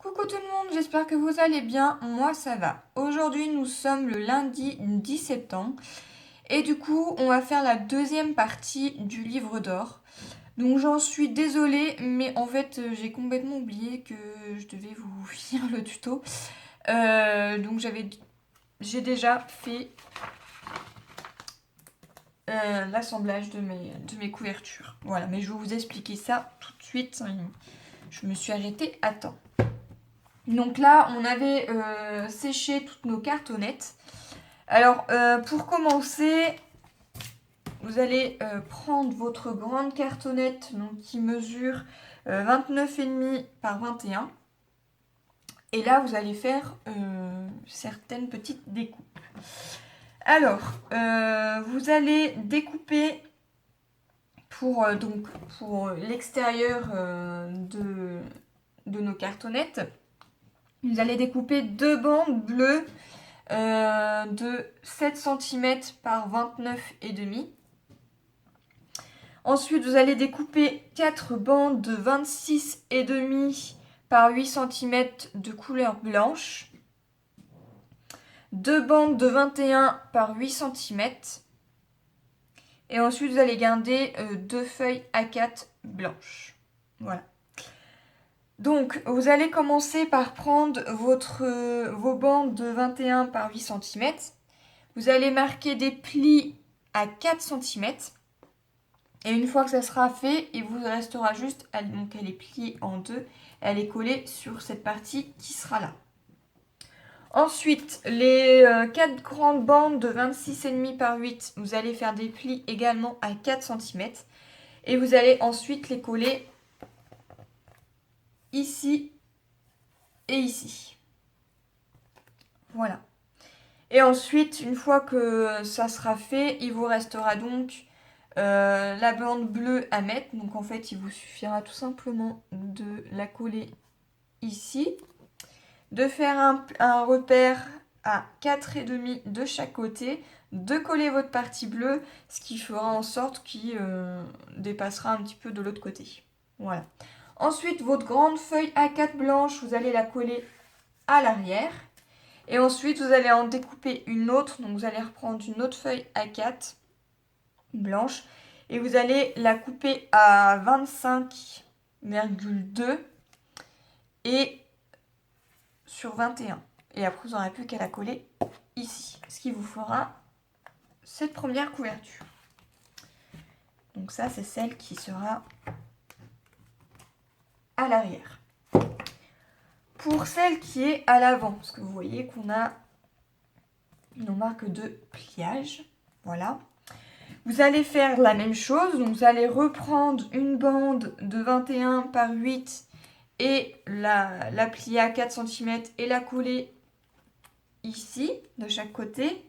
Coucou tout le monde, j'espère que vous allez bien, moi ça va. Aujourd'hui nous sommes le lundi 10 septembre et du coup on va faire la deuxième partie du livre d'or. Donc j'en suis désolée mais en fait j'ai complètement oublié que je devais vous finir le tuto. Donc j'ai déjà fait l'assemblage de mes couvertures. Voilà, mais je vais vous expliquer ça tout de suite. Je me suis arrêtée à temps. Donc là, on avait séché toutes nos cartonnettes. Alors, pour commencer, vous allez prendre votre grande cartonnette donc, qui mesure 29,5 par 21. Et là, vous allez faire certaines petites découpes. Alors, vous allez découper pour l'extérieur de nos cartonnettes. Vous allez découper deux bandes bleues de 7 cm par 29,5. Ensuite, vous allez découper 4 bandes de 26,5 par 8 cm de couleur blanche. 2 bandes de 21 par 8 cm. Et ensuite, vous allez garder 2 feuilles A4 blanches. Voilà. Donc, vous allez commencer par prendre vos bandes de 21 par 8 cm. Vous allez marquer des plis à 4 cm. Et une fois que ça sera fait, il vous restera juste, donc elle est pliée en deux, elle est collée sur cette partie qui sera là. Ensuite, les 4 grandes bandes de 26,5 par 8, vous allez faire des plis également à 4 cm. Et vous allez ensuite les coller ici et ici. Voilà. Et ensuite, une fois que ça sera fait, il vous restera donc la bande bleue à mettre. Donc en fait, il vous suffira tout simplement de la coller ici, de faire un repère à 4,5 de chaque côté, de coller votre partie bleue, ce qui fera en sorte qu'il dépassera un petit peu de l'autre côté. Voilà. Ensuite, votre grande feuille A4 blanche, vous allez la coller à l'arrière. Et ensuite, vous allez en découper une autre. Donc, vous allez reprendre une autre feuille A4 blanche. Et vous allez la couper à 25,2 et sur 21. Et après, vous n'aurez plus qu'à la coller ici. Ce qui vous fera cette première couverture. Donc ça, c'est celle qui sera à l'arrière. Pour celle qui est à l'avant, parce que vous voyez qu'on a nos marques de pliage. Voilà. Vous allez faire la même chose. Donc vous allez reprendre une bande de 21 par 8 et la plier à 4 cm et la coller ici, de chaque côté.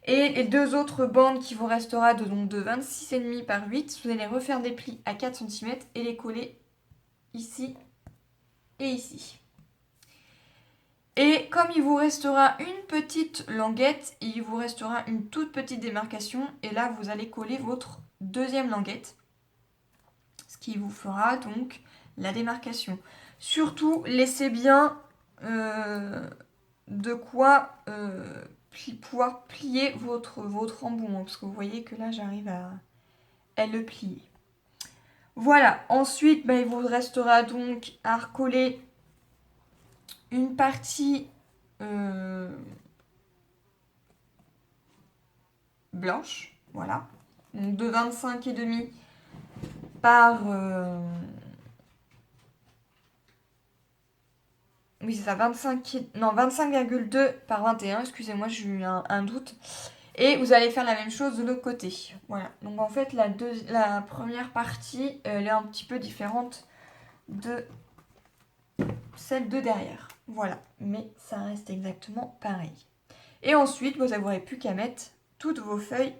Et les deux autres bandes qui vous restera de 26,5 par 8, vous allez refaire des plis à 4 cm et les coller ici et ici. Et comme il vous restera une petite languette, il vous restera une toute petite démarcation. Et là, vous allez coller votre deuxième languette. Ce qui vous fera donc la démarcation. Surtout, laissez bien de quoi pouvoir plier votre embout. Parce que vous voyez que là, j'arrive à le plier. Voilà. Ensuite, il vous restera donc à recoller une partie blanche, voilà, donc de 25,5 par oui c'est ça, 25,2 par 21, excusez-moi, j'ai eu un doute. Et vous allez faire la même chose de l'autre côté. Voilà, donc en fait la première partie, elle est un petit peu différente de celle de derrière. Voilà, mais ça reste exactement pareil. Et ensuite, vous n'aurez plus qu'à mettre toutes vos feuilles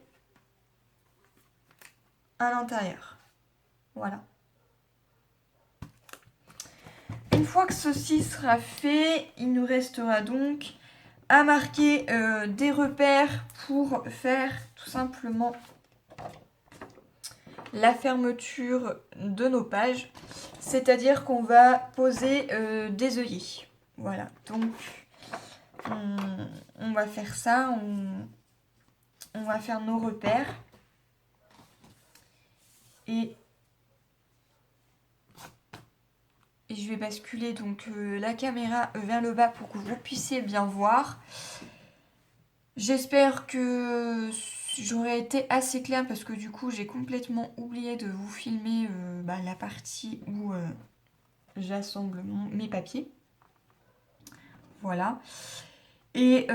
à l'intérieur. Voilà. Une fois que ceci sera fait, il nous restera donc à marquer des repères pour faire tout simplement la fermeture de nos pages. C'est-à-dire qu'on va poser des œillets. Voilà, donc on va faire ça, on va faire nos repères. Et je vais basculer donc la caméra vers le bas pour que vous puissiez bien voir. J'espère que j'aurai été assez claire parce que du coup j'ai complètement oublié de vous filmer la partie où j'assemble mes papiers. Voilà. Et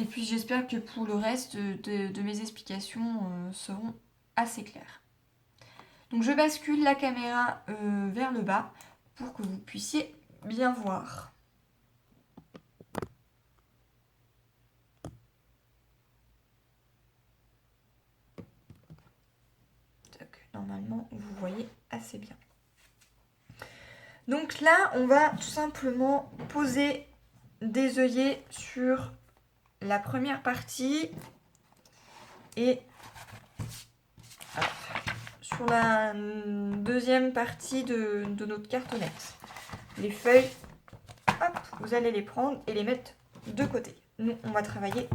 puis j'espère que pour le reste de mes explications seront assez claires. Donc je bascule la caméra vers le bas pour que vous puissiez bien voir. Normalement, vous voyez assez bien. Donc là, on va tout simplement poser des œillets sur la première partie et sur la deuxième partie de notre cartonnette. Les feuilles, hop, vous allez les prendre et les mettre de côté. Nous, on va travailler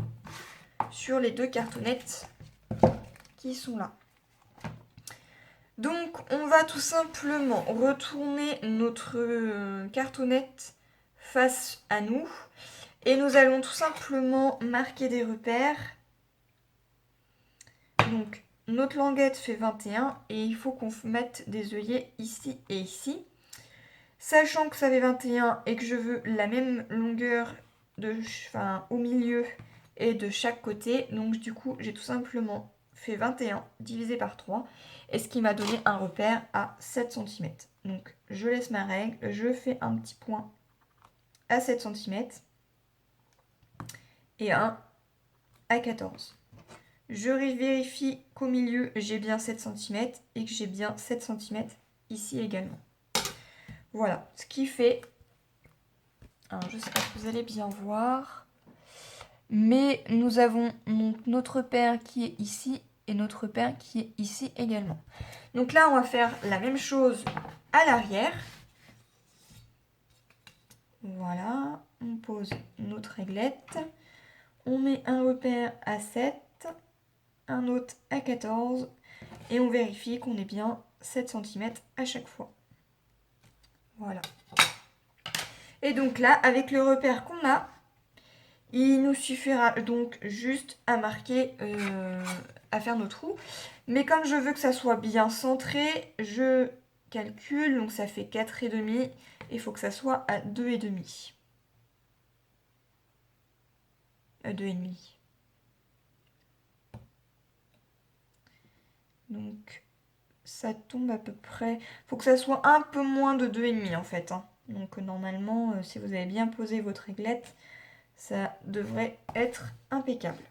sur les deux cartonnettes qui sont là. Donc, on va tout simplement retourner notre cartonnette face à nous. Et nous allons tout simplement marquer des repères. Donc, notre languette fait 21 et il faut qu'on mette des œillets ici et ici. Sachant que ça fait 21 et que je veux la même longueur au milieu et de chaque côté. Donc, du coup, j'ai tout simplement fait 21 divisé par 3. Et ce qui m'a donné un repère à 7 cm. Donc, je laisse ma règle, je fais un petit point à 7 cm. Et un à 14. Je vérifie qu'au milieu, j'ai bien 7 cm et que j'ai bien 7 cm ici également. Voilà, ce qui fait... Alors, je sais pas si vous allez bien voir, mais nous avons notre repère qui est ici et notre repère qui est ici également. Donc là, on va faire la même chose à l'arrière. Voilà, on pose notre réglette. On met un repère à 7, un autre à 14 et on vérifie qu'on est bien 7 cm à chaque fois. Voilà. Et donc là, avec le repère qu'on a, il nous suffira donc juste à marquer, à faire nos trous. Mais comme je veux que ça soit bien centré, je calcule, donc ça fait 4,5. Il faut que ça soit à 2,5. 2,5. Donc ça tombe à peu près... Il faut que ça soit un peu moins de 2,5 en fait. Hein. Donc normalement, si vous avez bien posé votre réglette, ça devrait être impeccable.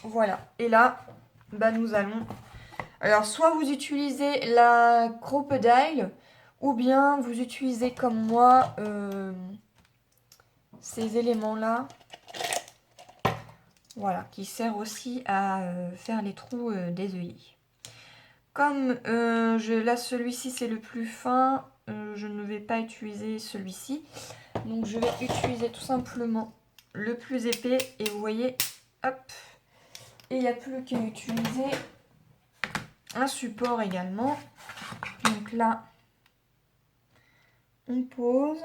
Voilà. Et là, nous allons... Alors soit vous utilisez la crocodile, ou bien vous utilisez comme moi ces éléments-là. Voilà, qui sert aussi à faire les trous des œillets. Comme là celui-ci c'est le plus fin, je ne vais pas utiliser celui-ci. Donc je vais utiliser tout simplement le plus épais et vous voyez, hop, et il n'y a plus qu'à utiliser un support également. Donc là, on pose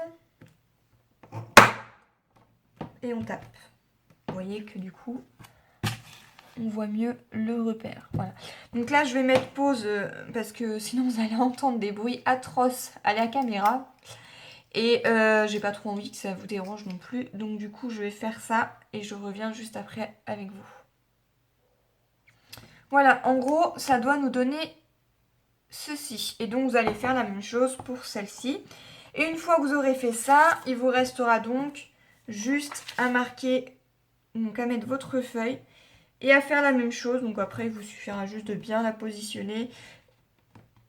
et on tape. Vous voyez que du coup, on voit mieux le repère. Voilà. Donc là, je vais mettre pause parce que sinon vous allez entendre des bruits atroces à la caméra. Et j'ai pas trop envie que ça vous dérange non plus. Donc du coup, je vais faire ça et je reviens juste après avec vous. Voilà, en gros, ça doit nous donner ceci. Et donc, vous allez faire la même chose pour celle-ci. Et une fois que vous aurez fait ça, il vous restera donc juste à marquer, donc à mettre votre feuille et à faire la même chose. Donc après, il vous suffira juste de bien la positionner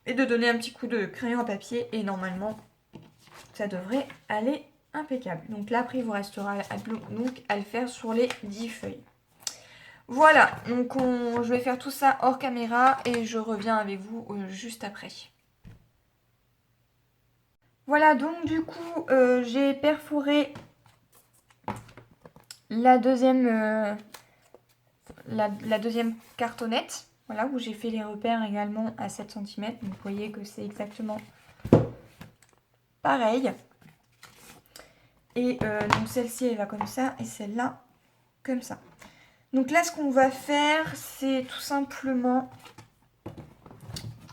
et de donner un petit coup de crayon à papier. Et normalement, ça devrait aller impeccable. Donc là, après, il vous restera à le faire sur les 10 feuilles. Voilà, donc je vais faire tout ça hors caméra et je reviens avec vous juste après. Voilà, donc du coup, j'ai perforé la deuxième, la deuxième cartonnette. Voilà, où j'ai fait les repères également à 7 cm. Donc vous voyez que c'est exactement pareil. Et donc celle-ci, elle va comme ça et celle-là, comme ça. Donc là, ce qu'on va faire, c'est tout simplement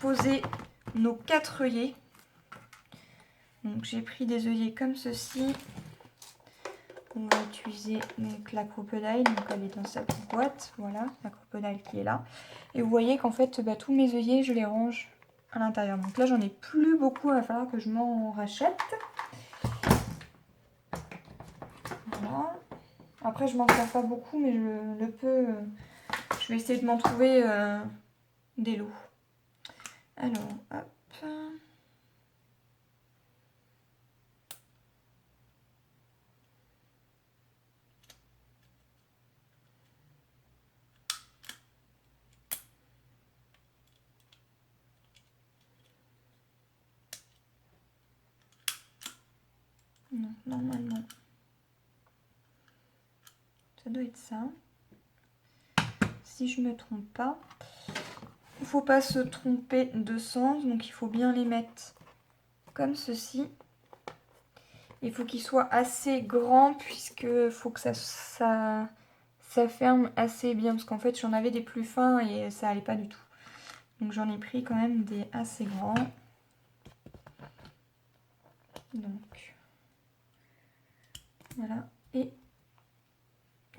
poser nos 4 œillets. Donc j'ai pris des œillets comme ceci. On va utiliser donc la crocodile, donc elle est dans sa petite boîte, voilà, la crocodile qui est là. Et vous voyez qu'en fait, tous mes œillets, je les range à l'intérieur. Donc là, j'en ai plus beaucoup, il va falloir que je m'en rachète. Voilà. Après, je m'en sers pas beaucoup, mais je vais essayer de m'en trouver des lots. Alors, hop. Non, normalement, ça doit être ça. Si je me trompe pas. Il ne faut pas se tromper de sens, donc il faut bien les mettre comme ceci. Il faut qu'ils soient assez grands puisque faut que ça ferme assez bien parce qu'en fait j'en avais des plus fins et ça allait pas du tout. Donc j'en ai pris quand même des assez grands. Donc voilà, et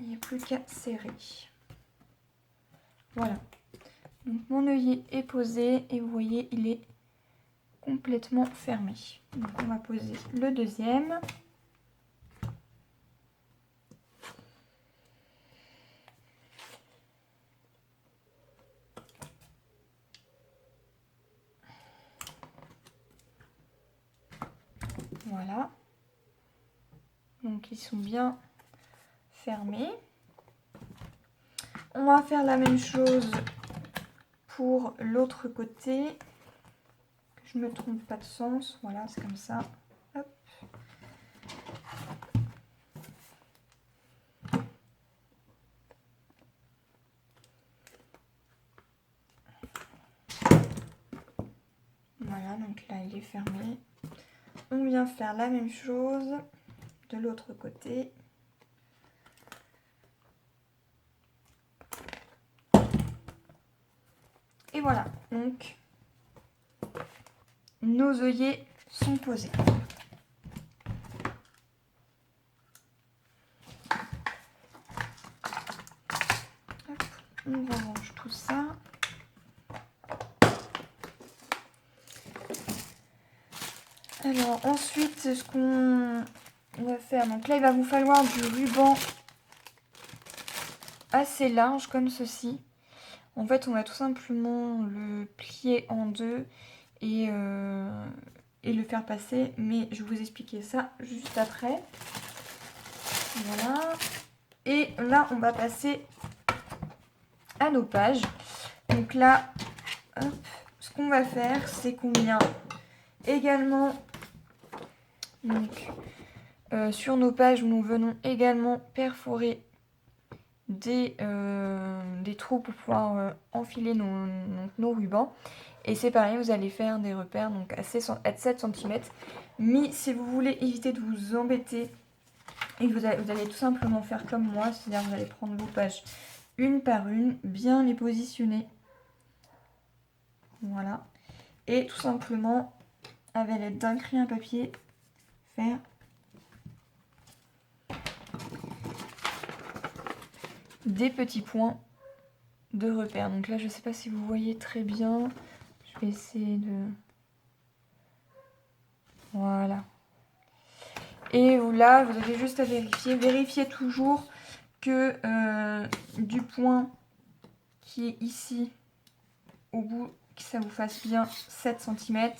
il n'y a plus qu'à serrer. Voilà. Donc mon œillet est posé et vous voyez il est complètement fermé. Donc on va poser le deuxième. Voilà. Donc ils sont bien fermés. On va faire la même chose pour l'autre côté. Que je me trompe pas de sens. Voilà, c'est comme ça. Hop. Voilà, donc là il est fermé. On vient faire la même chose de l'autre côté. Et voilà, donc nos œillets sont posés. Hop, on range tout ça. Alors ensuite, ce qu'on va faire, donc là il va vous falloir du ruban assez large comme ceci. En fait, on va tout simplement le plier en deux et le faire passer, mais je vais vous expliquer ça juste après. Voilà. Et là, on va passer à nos pages. Donc là, hop, ce qu'on va faire, c'est qu'on vient également, donc, sur nos pages, nous venons également perforer des trous pour pouvoir enfiler nos rubans. Et c'est pareil, vous allez faire des repères donc à 7 cm. Mais si vous voulez éviter de vous embêter, et vous allez tout simplement faire comme moi, c'est-à-dire vous allez prendre vos pages une par une, bien les positionner. Voilà. Et tout simplement, avec l'aide d'un crayon à papier, faire des petits points de repère. Donc là, je ne sais pas si vous voyez très bien. Je vais essayer de... Voilà. Et là, vous avez juste à vérifier. Vérifiez toujours que du point qui est ici, au bout, que ça vous fasse bien 7 cm.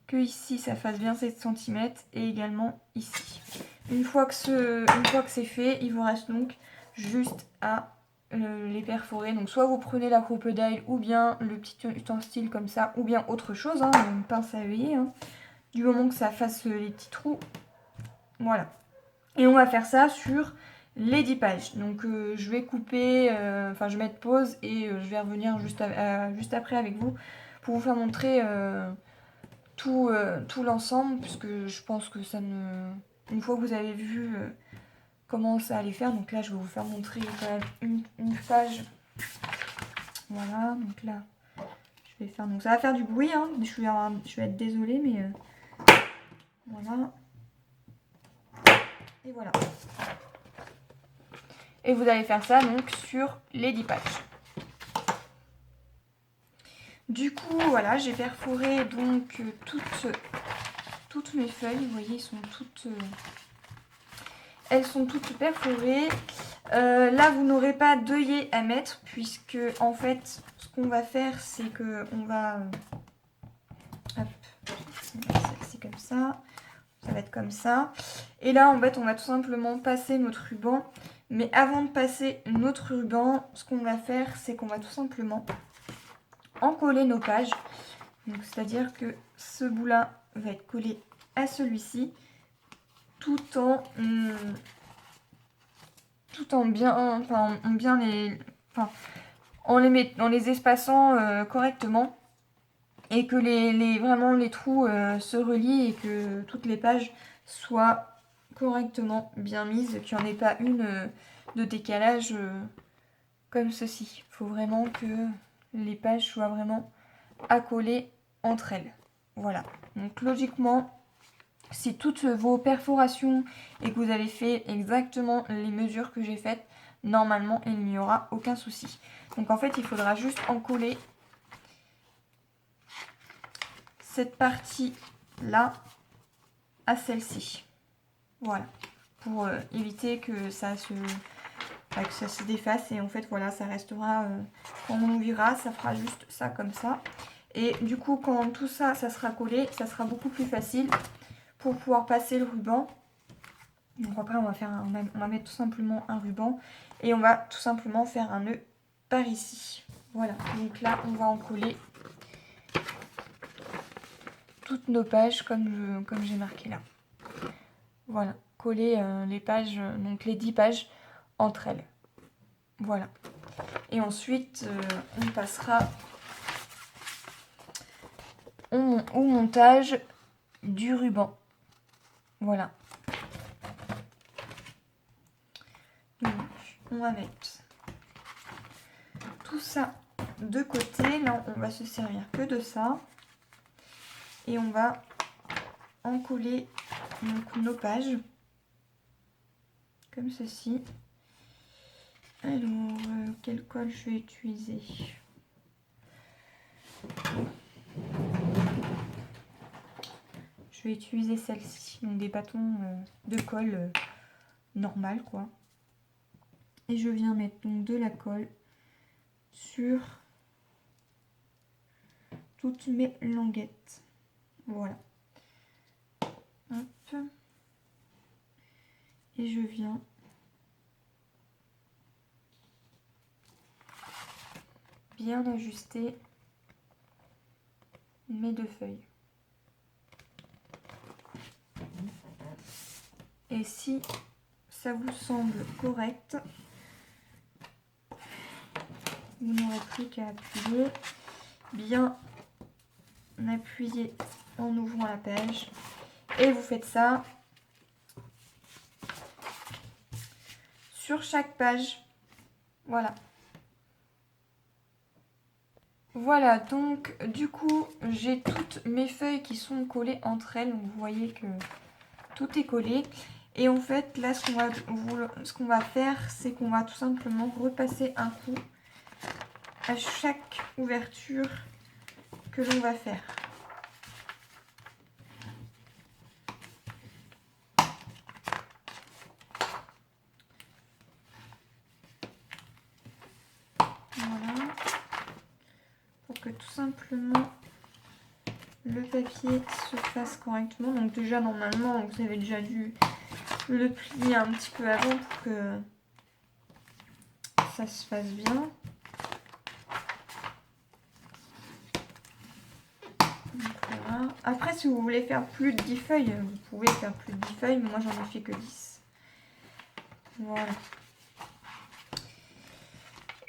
Que ici, ça fasse bien 7 cm. Et également ici. Une fois que c'est fait, il vous reste donc juste à les perforer. Donc soit vous prenez la crocodile ou bien le petit ustensile comme ça, ou bien autre chose, hein, une pince à œillet. Hein. du moment que ça fasse les petits trous. Voilà. Et on va faire ça sur les 10 pages. Donc je vais couper, enfin je vais mettre pause et je vais revenir juste après avec vous pour vous faire montrer tout l'ensemble, puisque je pense que ça ne... Une fois que vous avez vu comment ça allait faire, donc là je vais vous faire montrer quand même une page. Voilà, donc là je vais faire... Donc ça va faire du bruit, hein. Je vais être désolée, mais voilà. Et voilà. Et vous allez faire ça donc sur les 10 pages. Du coup, voilà, j'ai perforé donc toutes mes feuilles. Vous voyez, elles sont toutes perforées. Là, vous n'aurez pas d'œillet à mettre, puisque en fait, ce qu'on va faire, c'est que on va... hop, c'est comme ça. Ça va être comme ça. Et là, en fait, on va tout simplement passer notre ruban. Mais avant de passer notre ruban, ce qu'on va faire, c'est qu'on va tout simplement encoller nos pages. Donc, c'est-à-dire que ce bout-là va être collé à celui-ci, tout en bien, enfin, en les espaçant correctement, et que vraiment les trous se relient et que toutes les pages soient correctement bien mises, qu'il n'y en ait pas une de décalage comme ceci. Il faut vraiment que les pages soient vraiment accolées entre elles. Voilà. Donc logiquement, si toutes vos perforations et que vous avez fait exactement les mesures que j'ai faites, normalement il n'y aura aucun souci. Donc en fait, il faudra juste encoller cette partie là à celle-ci. Voilà. Pour éviter que ça se défasse, et en fait voilà, ça restera quand on ouvrira, ça fera juste ça comme ça. Et du coup, quand tout ça sera collé, ça sera beaucoup plus facile pour pouvoir passer le ruban. Donc après on va mettre tout simplement un ruban et on va tout simplement faire un nœud par ici. Voilà, donc là on va en coller toutes nos pages comme j'ai marqué là. Voilà, coller les pages, donc les 10 pages entre elles. Voilà. Et ensuite on passera au montage du ruban. Voilà. Donc on va mettre tout ça de côté. Là on va se servir que de ça. Et on va en coller donc nos pages comme ceci. Alors, quelle colle je vais utiliser? Je vais utiliser celle-ci, donc des bâtons de colle normale quoi. Et je viens mettre donc de la colle sur toutes mes languettes. Voilà. Hop. Et je viens bien ajuster mes deux feuilles. Et si ça vous semble correct, vous n'aurez plus qu'à appuyer, bien appuyer en ouvrant la page. Et vous faites ça sur chaque page. Voilà. Voilà, donc du coup, j'ai toutes mes feuilles qui sont collées entre elles. Donc vous voyez que tout est collé. Et en fait, là, ce qu'on va faire, c'est qu'on va tout simplement repasser un coup à chaque ouverture que l'on va faire. Voilà. Pour que tout simplement le papier se fasse correctement. Donc déjà, normalement, vous avez déjà dû le plier un petit peu avant pour que ça se fasse bien. Donc voilà, Après, si vous voulez faire plus de 10 feuilles, vous pouvez faire plus de 10 feuilles, mais moi j'en ai fait que 10. Voilà.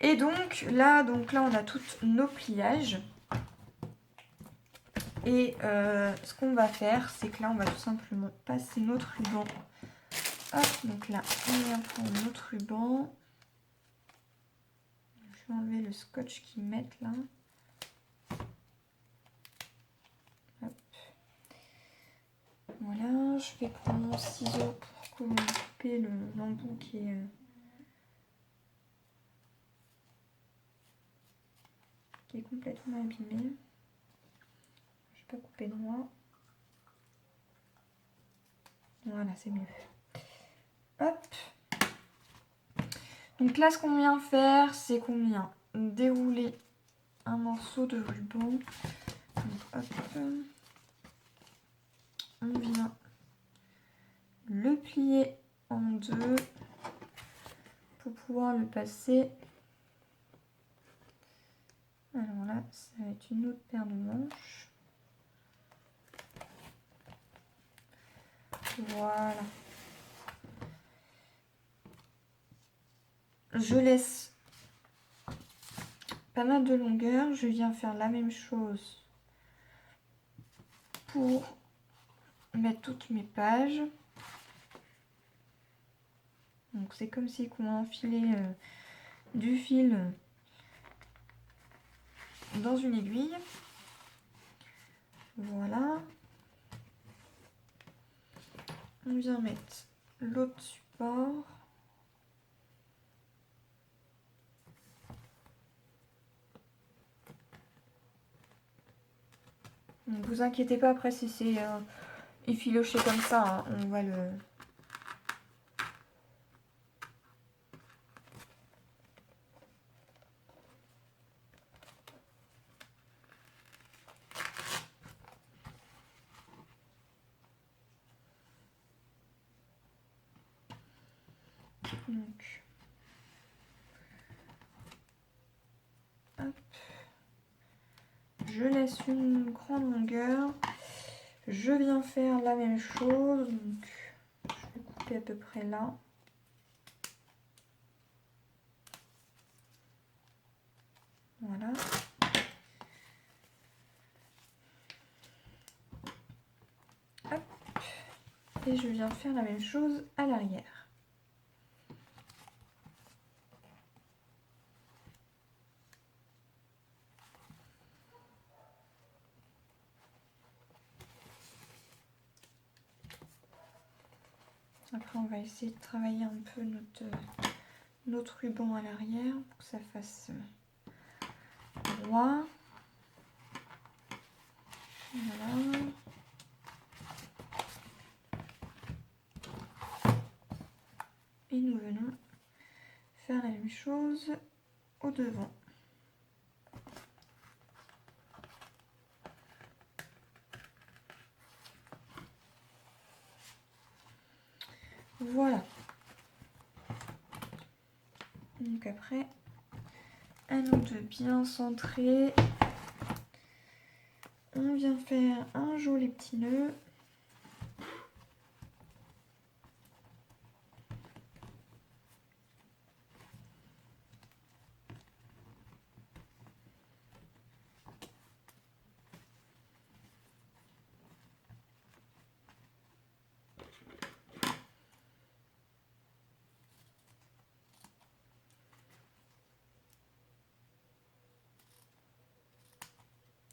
Et donc là on a tous nos pliages. Et ce qu'on va faire, c'est que là, on va tout simplement passer notre ruban. Hop, donc là, on vient prendre notre ruban. Je vais enlever le scotch qu'ils mettent là. Hop. Voilà, je vais prendre mon ciseau pour couper l'embout qui est complètement abîmé. Je vais pas couper droit. Voilà, c'est mieux. Hop. Donc là, ce qu'on vient faire, c'est qu'on vient dérouler un morceau de ruban. Donc, hop. On vient le plier en deux pour pouvoir le passer. Alors là, ça va être une autre paire de manches. Voilà. Je laisse pas mal de longueur. Je viens faire la même chose pour mettre toutes mes pages. Donc c'est comme si on enfilait du fil dans une aiguille. Voilà. On vient mettre l'autre support. Donc vous inquiétez pas, après si c'est effiloché comme ça, hein, on va le... Donc, hop. Je laisse une grande longueur. Je viens faire la même chose. Donc, je vais couper à peu près là. Voilà. Hop. Et je viens faire la même chose à l'arrière. Après, on va essayer de travailler un peu notre ruban à l'arrière pour que ça fasse droit. Voilà. Et nous venons faire la même chose au devant. Voilà. Donc après, à nous de bien centrer. On vient faire un joli petit nœud.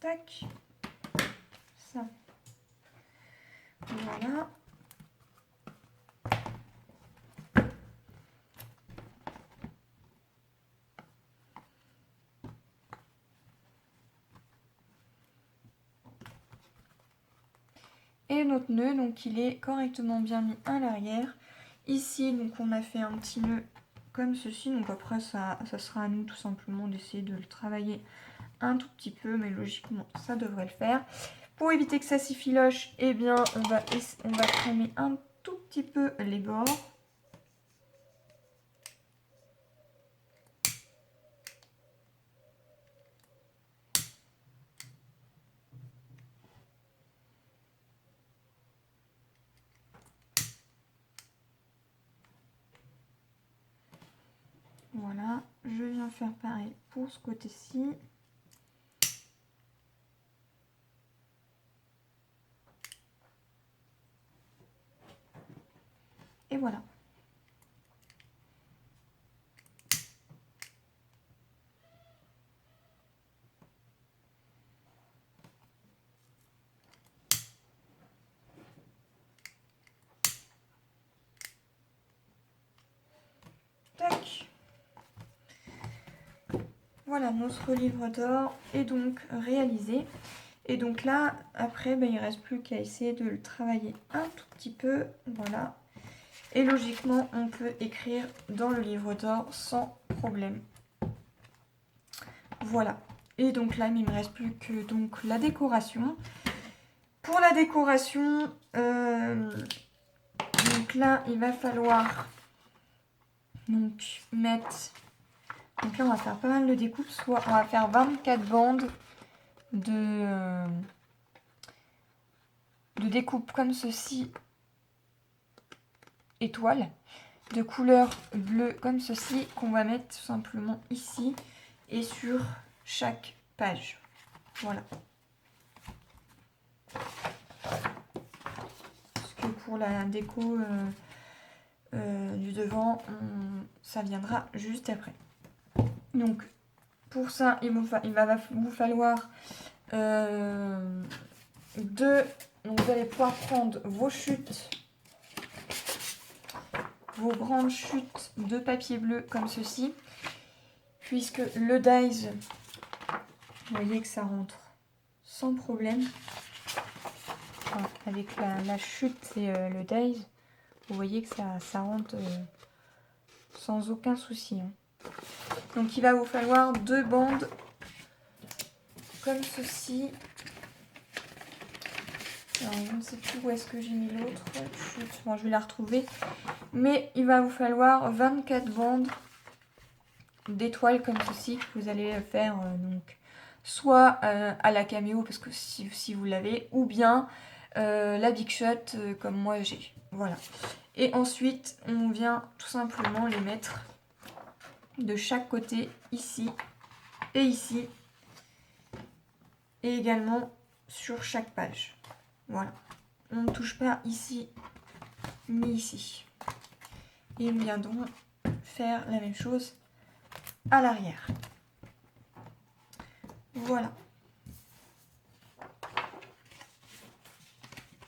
Tac. Ça. Voilà. Et notre nœud, donc il est correctement bien mis à l'arrière. Ici, donc on a fait un petit nœud comme ceci. Donc après, ça sera à nous tout simplement d'essayer de le travailler un tout petit peu, mais logiquement, ça devrait le faire. Pour éviter que ça s'effiloche, eh bien, on va crémer un tout petit peu les bords. Voilà, je viens faire pareil pour ce côté-ci. Et voilà. Tac. Voilà, notre livre d'or est donc réalisé. Et donc là, après, il ne reste plus qu'à essayer de le travailler un tout petit peu. Voilà. Et logiquement, on peut écrire dans le livre d'or sans problème. Voilà. Et donc là, il ne me reste plus que donc, la décoration. Pour la décoration, donc là, il va falloir donc, mettre... Donc là, on va faire pas mal de découpes. Soit on va faire 24 bandes de découpe comme ceci, étoile, de couleur bleue comme ceci, qu'on va mettre tout simplement ici et sur chaque page. Voilà. Parce que pour la déco du devant, ça viendra juste après. Donc pour ça, il va vous falloir donc vous allez pouvoir prendre vos chutes, vos grandes chutes de papier bleu comme ceci, puisque le dies, vous voyez que ça rentre sans problème. Enfin, avec la chute et le dies, vous voyez que ça rentre sans aucun souci. Hein. Donc il va vous falloir 2 bandes comme ceci. Alors, je ne sais plus où est-ce que j'ai mis l'autre. Bon, je vais la retrouver. Mais il va vous falloir 24 bandes d'étoiles comme ceci que vous allez faire donc soit à la caméo parce que si vous l'avez, ou bien la Big Shot comme moi j'ai. Voilà. Et ensuite, on vient tout simplement les mettre de chaque côté, ici et ici, et également sur chaque page. Voilà. On ne touche pas ici ni ici. Et nous viendrons faire la même chose à l'arrière. Voilà.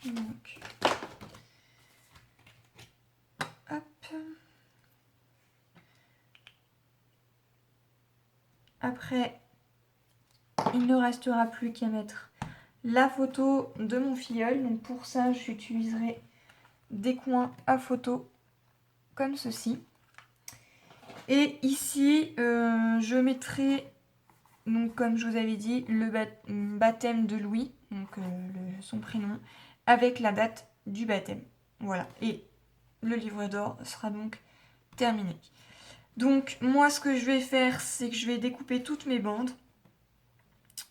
Donc, hop. Après, il ne restera plus qu'à mettre la photo de mon filleul. Donc pour ça, j'utiliserai des coins à photo comme ceci. Et ici, je mettrai, donc comme je vous avais dit, le baptême de Louis, donc son prénom, avec la date du baptême. Voilà. Et le livre d'or sera donc terminé. Donc moi, ce que je vais faire, c'est que je vais découper toutes mes bandes.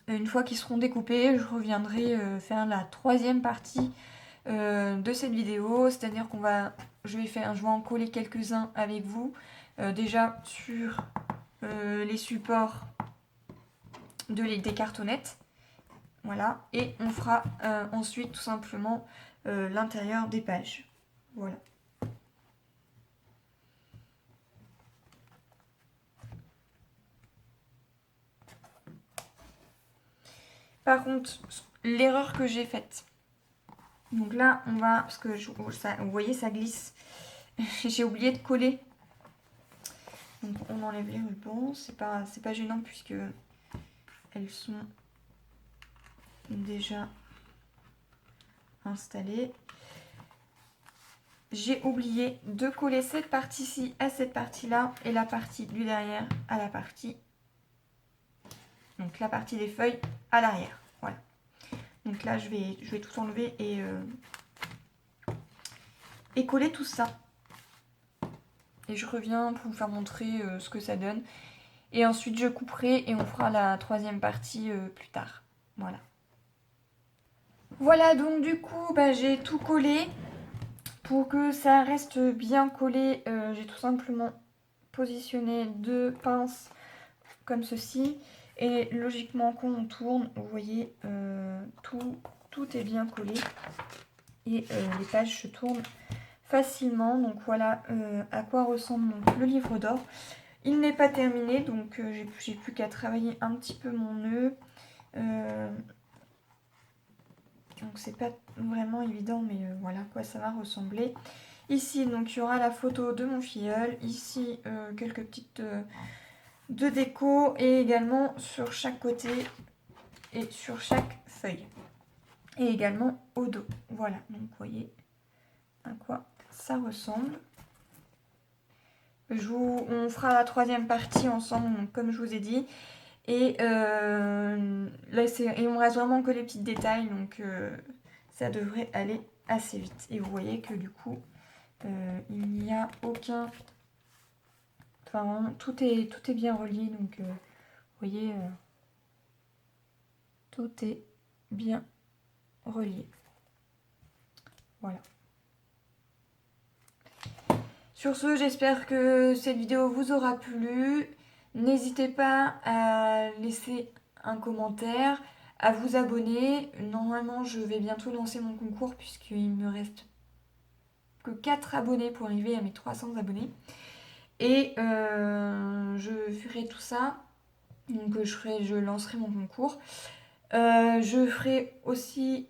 Une fois qu'ils seront découpés, je reviendrai faire la 3e partie de cette vidéo, c'est-à-dire je vais en coller quelques-uns avec vous, déjà sur les supports des cartonnettes, voilà, et on fera ensuite tout simplement l'intérieur des pages, voilà. Par contre, l'erreur que j'ai faite, donc là on va, parce que vous voyez ça glisse, j'ai oublié de coller. Donc on enlève les rubans, c'est pas gênant puisque elles sont déjà installées. J'ai oublié de coller cette partie-ci à cette partie-là et la partie du derrière à la partie, donc la partie des feuilles à l'arrière. Voilà. Donc là je vais tout enlever et coller tout ça. Et je reviens pour vous faire montrer ce que ça donne. Et ensuite je couperai et on fera la 3e partie plus tard. Voilà. Voilà, donc du coup j'ai tout collé. Pour que ça reste bien collé, j'ai tout simplement positionner 2 pinces comme ceci. Et logiquement, quand on tourne, vous voyez, tout est bien collé. Et les pages se tournent facilement. Donc voilà à quoi ressemble donc, le livre d'or. Il n'est pas terminé, donc j'ai plus qu'à travailler un petit peu mon nœud. Donc c'est pas vraiment évident, mais voilà à quoi ça va ressembler. Ici, donc il y aura la photo de mon filleul. Ici, quelques petites de déco. Et également sur chaque côté et sur chaque feuille. Et également au dos. Voilà, donc vous voyez à quoi ça ressemble. On fera la troisième partie ensemble, donc, comme je vous ai dit. Et là, il me reste vraiment que les petits détails, donc ça devrait aller assez vite. Et vous voyez que du coup, il n'y a aucun... Enfin, vraiment, tout est bien relié, donc vous voyez, tout est bien relié. Voilà. Sur ce, j'espère que cette vidéo vous aura plu. N'hésitez pas à laisser un commentaire, à vous abonner. Normalement, je vais bientôt lancer mon concours puisqu'il me reste que 4 abonnés pour arriver à mes 300 abonnés. Et je ferai tout ça. Donc je lancerai mon concours. Je ferai aussi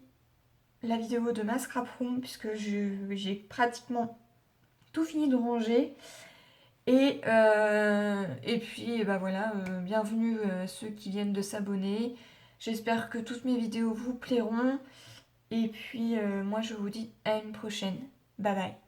la vidéo de ma scrap room puisque j'ai pratiquement tout fini de ranger. Et puis bah voilà, bienvenue à ceux qui viennent de s'abonner. J'espère que toutes mes vidéos vous plairont. Et puis moi je vous dis à une prochaine. Bye bye.